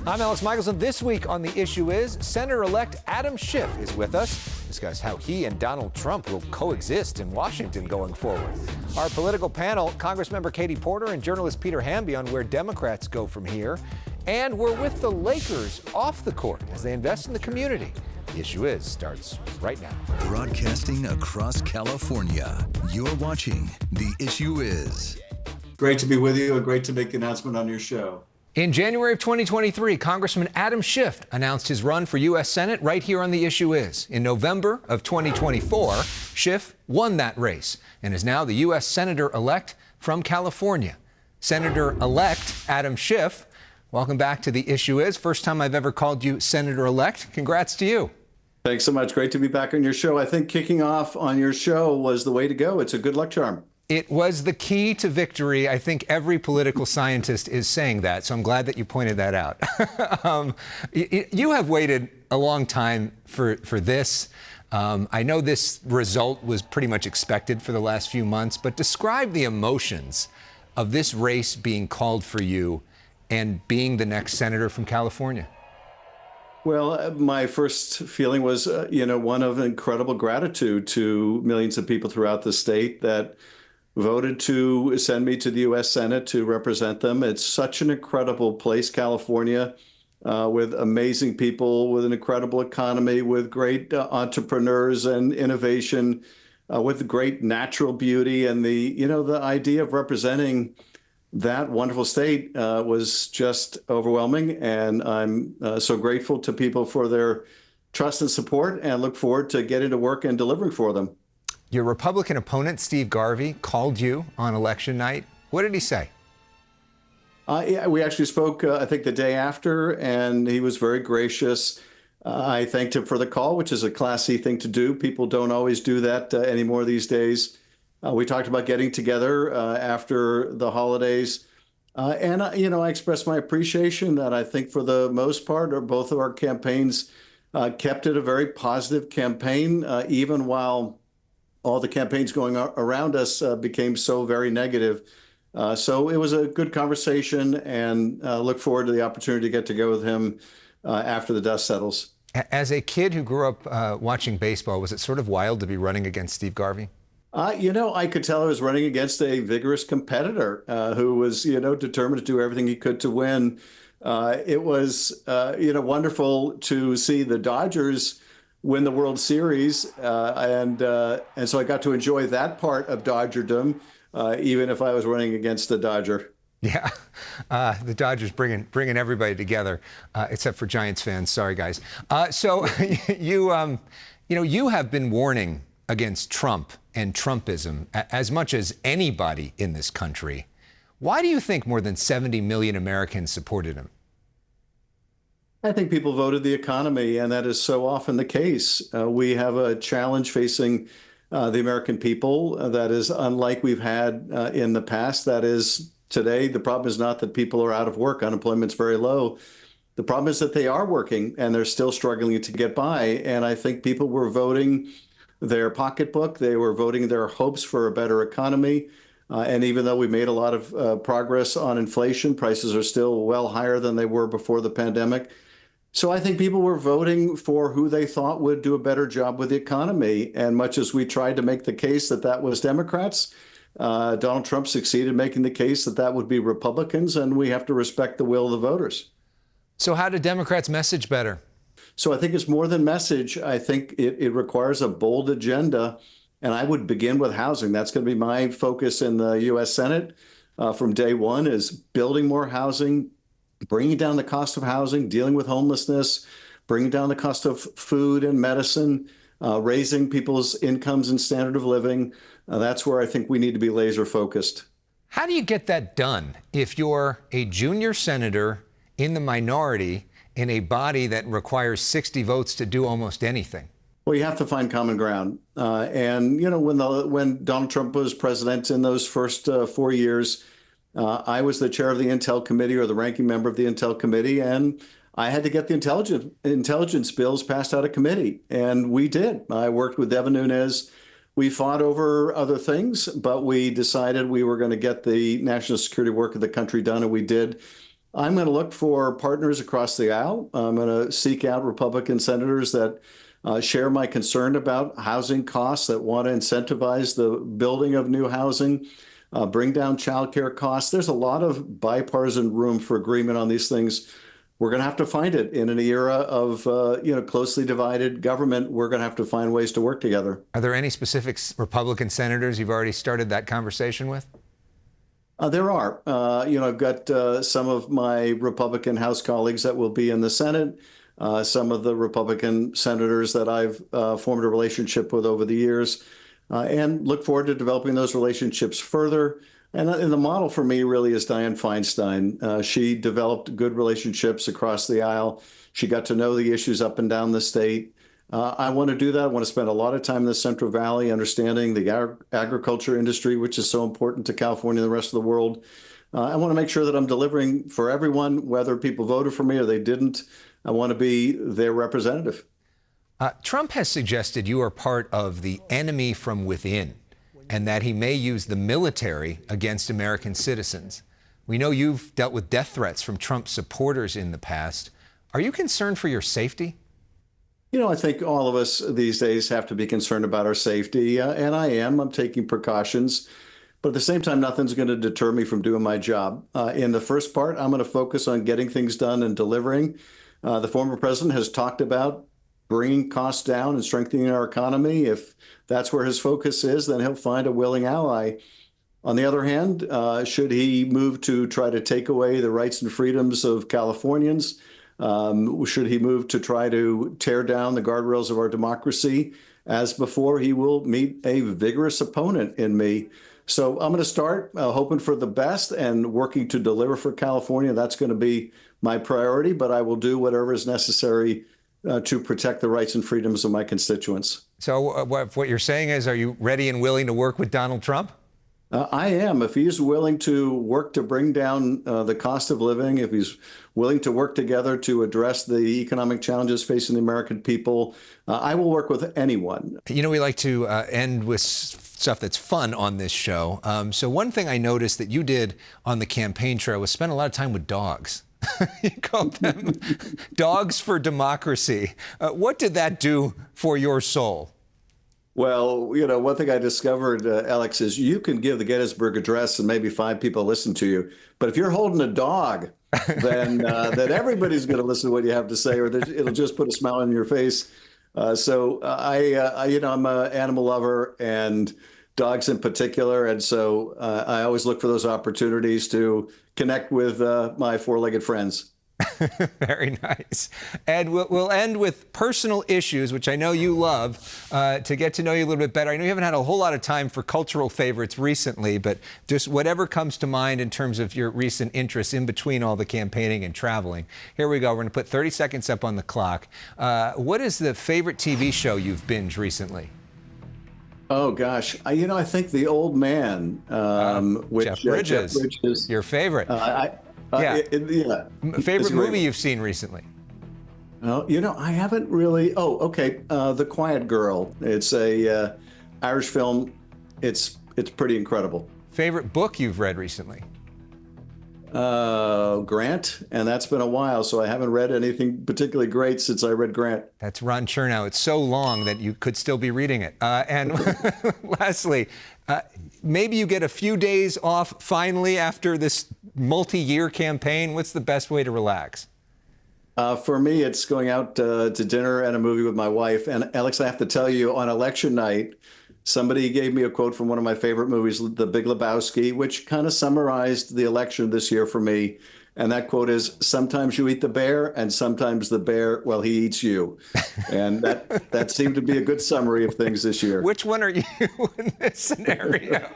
I'm Elex Michaelson. This week on The Issue Is, Senator-elect Adam Schiff is with us. Discuss how he and Donald Trump will coexist in Washington going forward. Our political panel, Congressmember Katie Porter and journalist Peter Hamby on where Democrats go from here. And we're with the Lakers off the court as they invest in the community. The Issue Is starts right now. Broadcasting across California, you're watching The Issue Is. Great to be with you and great to make the announcement on your show. In January of 2023, Congressman Adam Schiff announced his run for U.S. Senate right here on The Issue Is. In November of 2024, Schiff won that race and is now the U.S. Senator-elect from California. Senator-elect Adam Schiff, welcome back to The Issue Is. First time I've ever called you Senator-elect. Congrats to you. Thanks so much. Great to be back on your show. I think kicking off on your show was the way to go. It's a good luck charm. It was the key to victory. I think every political scientist is saying that, so I'm glad that you pointed that out. You have waited a long time for this. I know this result was pretty much expected for the last few months, but describe the emotions of this race being called for you and being the next senator from California. Well, my first feeling was, one of incredible gratitude to millions of people throughout the state that voted to send me to the U.S. Senate to represent them. It's such an incredible place, California, with amazing people, with an incredible economy, with great entrepreneurs and innovation, with great natural beauty. And the idea of representing that wonderful state was just overwhelming. And I'm so grateful to people for their trust and support and look forward to getting to work and delivering for them. Your Republican opponent, Steve Garvey, called you on election night. What did he say? Yeah, we actually spoke, I think, the day after, and he was very gracious. I thanked him for the call, which is a classy thing to do. People don't always do that anymore these days. We talked about getting together after the holidays. And I expressed my appreciation that I think for the most part, or both of our campaigns kept it a very positive campaign, even while all the campaigns going around us became so very negative. So it was a good conversation and look forward to the opportunity to get to go with him after the dust settles. As a kid who grew up watching baseball, was it sort of wild to be running against Steve Garvey? I could tell I was running against a vigorous competitor who was, determined to do everything he could to win. It was, wonderful to see the Dodgers win the World Series, and so I got to enjoy that part of Dodgerdom, even if I was running against a Dodger. Yeah, the Dodgers bringing everybody together, except for Giants fans. Sorry, guys. So you have been warning against Trump and Trumpism as much as anybody in this country. Why do you think more than 70 million Americans supported him? I think people voted the economy, and that is so often the case. We have a challenge facing the American people that is unlike we've had in the past. That is, today, the problem is not that people are out of work. Unemployment's very low. The problem is that they are working, and they're still struggling to get by. And I think people were voting their pocketbook. They were voting their hopes for a better economy. And even though we made a lot of progress on inflation, prices are still well higher than they were before the pandemic. So I think people were voting for who they thought would do a better job with the economy. And much as we tried to make the case that that was Democrats, Donald Trump succeeded making the case that that would be Republicans, and we have to respect the will of the voters. So how do Democrats message better? So I think it's more than message. I think it requires a bold agenda, and I would begin with housing. That's going to be my focus in the U.S. Senate from day one, is building more housing, bringing down the cost of housing, dealing with homelessness, bringing down the cost of food and medicine, raising people's incomes and standard of living. That's where I think we need to be laser focused. How do you get that done if you're a junior senator in the minority in a body that requires 60 votes to do almost anything? Well, you have to find common ground. When Donald Trump was president in those first 4 years, I was the chair of the Intel Committee, or the ranking member of the Intel Committee, and I had to get the intelligence bills passed out of committee, and we did. I worked with Devin Nunes. We fought over other things, but we decided we were going to get the national security work of the country done, and we did. I'm going to look for partners across the aisle. I'm going to seek out Republican senators that share my concern about housing costs, that want to incentivize the building of new housing, bring down childcare costs. There's a lot of bipartisan room for agreement on these things. We're going to have to find it in an era of closely divided government. We're going to have to find ways to work together. Are there any specific Republican senators you've already started that conversation with? There are. I've got some of my Republican House colleagues that will be in the Senate, some of the Republican senators that I've formed a relationship with over the years, and look forward to developing those relationships further. And the model for me really is Dianne Feinstein. She developed good relationships across the aisle. She got to know the issues up and down the state. I want to do that. I want to spend a lot of time in the Central Valley understanding the agriculture industry, which is so important to California and the rest of the world. I want to make sure that I'm delivering for everyone, whether people voted for me or they didn't. I want to be their representative. Trump has suggested you are part of the enemy from within, and that he may use the military against American citizens. We know you've dealt with death threats from Trump supporters in the past. Are you concerned for your safety? I think all of us these days have to be concerned about our safety, and I am. I'm taking precautions. But at the same time, nothing's going to deter me from doing my job. In the first part, I'm going to focus on getting things done and delivering. The former president has talked about bringing costs down and strengthening our economy. If that's where his focus is, then he'll find a willing ally. On the other hand, should he move to try to take away the rights and freedoms of Californians, should he move to try to tear down the guardrails of our democracy, as before, he will meet a vigorous opponent in me. So I'm going to start hoping for the best and working to deliver for California. That's going to be my priority, but I will do whatever is necessary to protect the rights and freedoms of my constituents. So what you're saying is, are you ready and willing to work with Donald Trump? I am. If he's willing to work to bring down the cost of living, if he's willing to work together to address the economic challenges facing the American people, I will work with anyone. We like to end with stuff that's fun on this show. So one thing I noticed that you did on the campaign trail was spend a lot of time with dogs. You called them Dogs for Democracy. What did that do for your soul? Well, one thing I discovered, Alex, is you can give the Gettysburg Address and maybe 5 people listen to you. But if you're holding a dog, then everybody's going to listen to what you have to say, or it'll just put a smile on your face. So I'm an animal lover, and dogs in particular. And so I always look for those opportunities to connect with my 4-legged friends. Very nice. And we'll end with personal issues, which I know you love, to get to know you a little bit better. I know you haven't had a whole lot of time for cultural favorites recently, but just whatever comes to mind in terms of your recent interests in between all the campaigning and traveling. Here we go. We're going to put 30 seconds up on the clock. What is the favorite TV show you've binged recently? Oh, gosh. I think The Old Man, with Jeff Bridges. Jeff Bridges. Your favorite. Yeah. Favorite movie you've seen recently? I haven't really. Oh, okay. The Quiet Girl. It's a Irish film. It's pretty incredible. Favorite book you've read recently? Grant, and that's been a while, so I haven't read anything particularly great since I read Grant. That's Ron Chernow. It's so long that you could still be reading it. And lastly, maybe you get a few days off finally after this multi-year campaign. What's the best way to relax? For me, it's going out to dinner and a movie with my wife. And Alex, I have to tell you, on election night, somebody gave me a quote from one of my favorite movies, The Big Lebowski, which kind of summarized the election this year for me. And that quote is, sometimes you eat the bear and sometimes the bear, well, he eats you. And that seemed to be a good summary of things this year. Which one are you in this scenario?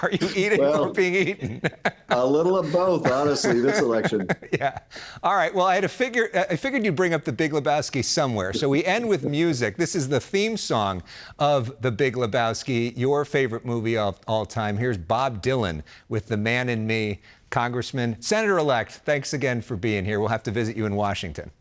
Are you eating or being eaten? A little of both, honestly, this election. Yeah. All right. Well, I figured you'd bring up The Big Lebowski somewhere. So we end with music. This is the theme song of The Big Lebowski, your favorite movie of all time. Here's Bob Dylan with The Man in Me. Congressman, Senator-elect, thanks again for being here. We'll have to visit you in Washington.